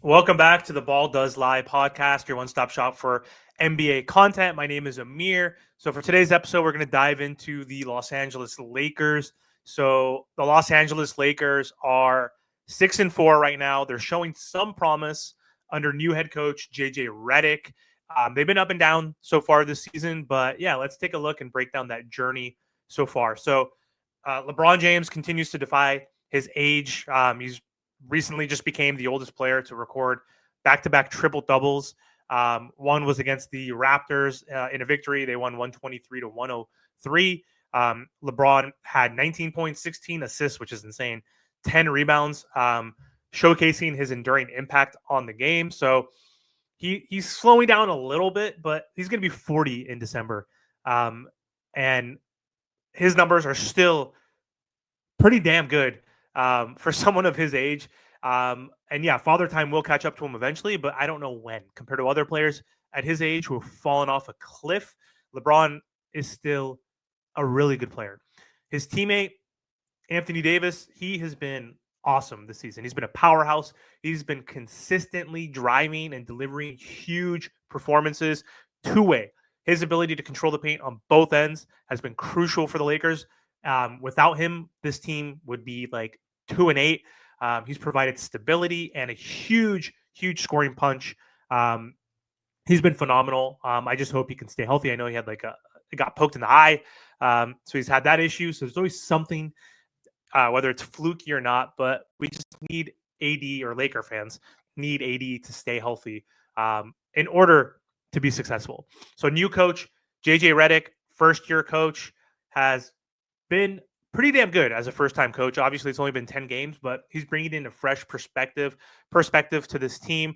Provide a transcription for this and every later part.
Welcome back to the Ball Does Lie podcast, your one-stop shop for NBA content. My name is Amir. So for today's episode, we're going to dive into the Los Angeles Lakers. So the Los Angeles Lakers are 6-4 right now. They're showing some promise under new head coach JJ Redick. They've been up and down so far this season, but yeah, let's take a look and break down that journey so far. So LeBron James continues to defy his age. He's recently just became the oldest player to record back-to-back triple doubles. One was against the Raptors in a victory. They won 123-103. LeBron had 19 points, 16 assists, which is insane, 10 rebounds, showcasing his enduring impact on the game. So he's slowing down a little bit, but he's going to be 40 in December. And his numbers are still pretty damn good for someone of his age. And yeah, father time will catch up to him eventually, but I don't know when. Compared to other players at his age who have fallen off a cliff, LeBron is still a really good player. His teammate, Anthony Davis, he has been awesome this season. He's been a powerhouse. He's been consistently driving and delivering huge performances two-way. His ability to control the paint on both ends has been crucial for the Lakers. Without him, this team would be like 2-8. He's provided stability and a huge scoring punch. He's been phenomenal. I just hope he can stay healthy. I know he had it got poked in the eye, so he's had that issue. So there's always something, whether it's fluky or not. But we just need AD, or Laker fans need AD to stay healthy in order to be successful. So new coach JJ Redick, first year coach, has been pretty damn good as a first-time coach. Obviously, it's only been 10 games, but he's bringing in a fresh perspective to this team,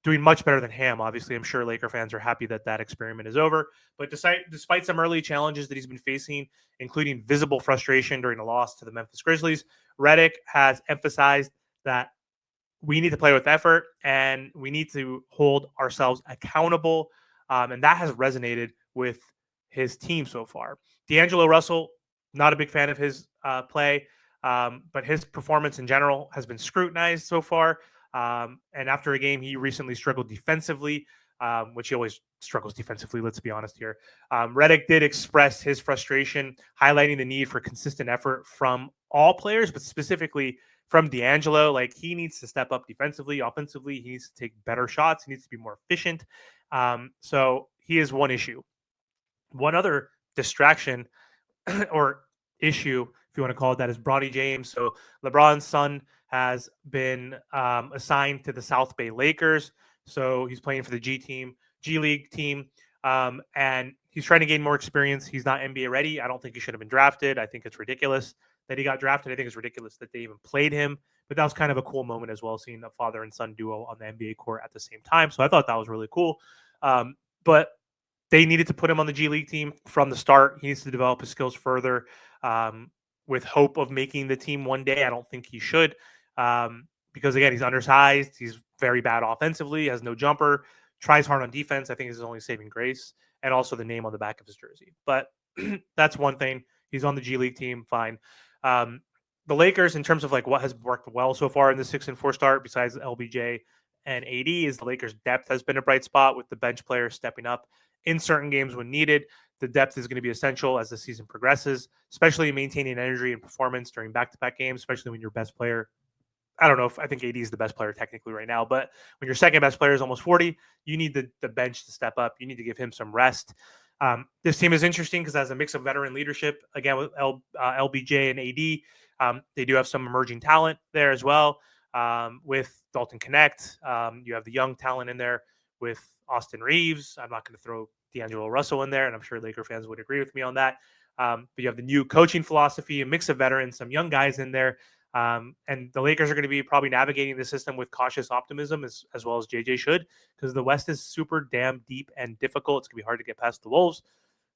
doing much better than Ham. Obviously, I'm sure Laker fans are happy that experiment is over. But despite some early challenges that he's been facing, including visible frustration during a loss to the Memphis Grizzlies, Redick has emphasized that we need to play with effort and we need to hold ourselves accountable. And that has resonated with his team so far. D'Angelo Russell, not a big fan of his play, but his performance in general has been scrutinized so far. And after a game, he recently struggled defensively, which he always struggles defensively, let's be honest here. Redick did express his frustration, highlighting the need for consistent effort from all players, but specifically from D'Angelo. Like, he needs to step up defensively. Offensively, he needs to take better shots. He needs to be more efficient. So he is one issue. One other distraction or issue, if you want to call it that, is Bronny James. So LeBron's son has been assigned to the South Bay Lakers. So he's playing for the G League team, and he's trying to gain more experience. He's not NBA ready. I don't think he should have been drafted. I think it's ridiculous that he got drafted. I think it's ridiculous that they even played him. But that was kind of a cool moment as well, seeing a father and son duo on the NBA court at the same time. So I thought that was really cool. But they needed to put him on the G League team from the start. He needs to develop his skills further, with hope of making the team one day. I don't think he should, because, again, he's undersized. He's very bad offensively, has no jumper, tries hard on defense. I think is his only saving grace, and also the name on the back of his jersey. But that's one thing. He's on the G League team, fine. The Lakers, in terms of like what has worked well so far in the 6-4 start, besides LBJ and AD, is the Lakers' depth has been a bright spot, with the bench players stepping up in certain games when needed. The depth is going to be essential as the season progresses, especially maintaining energy and performance during back-to-back games, especially when your best player, I think AD is the best player technically right now, but when your second best player is almost 40, you need the bench to step up. You need to give him some rest. This team is interesting because it has a mix of veteran leadership, again, with LBJ and AD. They do have some emerging talent there as well, with Dalton Connect. You have the young talent in there with Austin Reeves. I'm not going to throw D'Angelo Russell in there, and I'm sure Laker fans would agree with me on that. But you have the new coaching philosophy, a mix of veterans, some young guys in there. And the Lakers are going to be probably navigating the system with cautious optimism, as well as JJ should, because the West is super damn deep and difficult. It's going to be hard to get past the Wolves.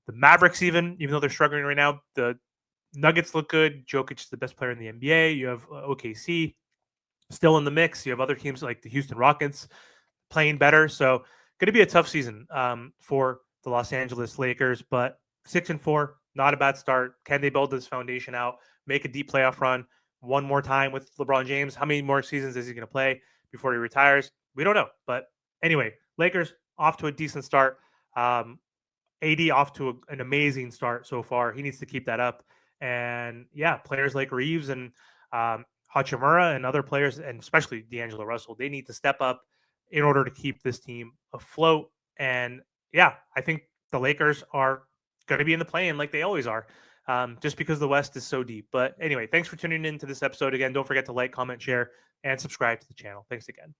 The Mavericks, even though they're struggling right now, the Nuggets look good. Jokic is the best player in the NBA. You have OKC still in the mix. You have other teams like the Houston Rockets playing better. So going to be a tough season for the Los Angeles Lakers, but 6-4, not a bad start. Can they build this foundation out, make a deep playoff run one more time with LeBron James? How many more seasons is he going to play before he retires. We don't know. But anyway, Lakers off to a decent start. AD off to an amazing start so far. He needs to keep that up. And yeah, players like Reeves and Hachimura and other players, and especially D'Angelo Russell, they need to step up in order to keep this team afloat. And yeah, I think the Lakers are going to be in the play-in like they always are, just because the West is so deep. But anyway, thanks for tuning in to this episode again. Don't forget to like, comment, share, and subscribe to the channel. Thanks again.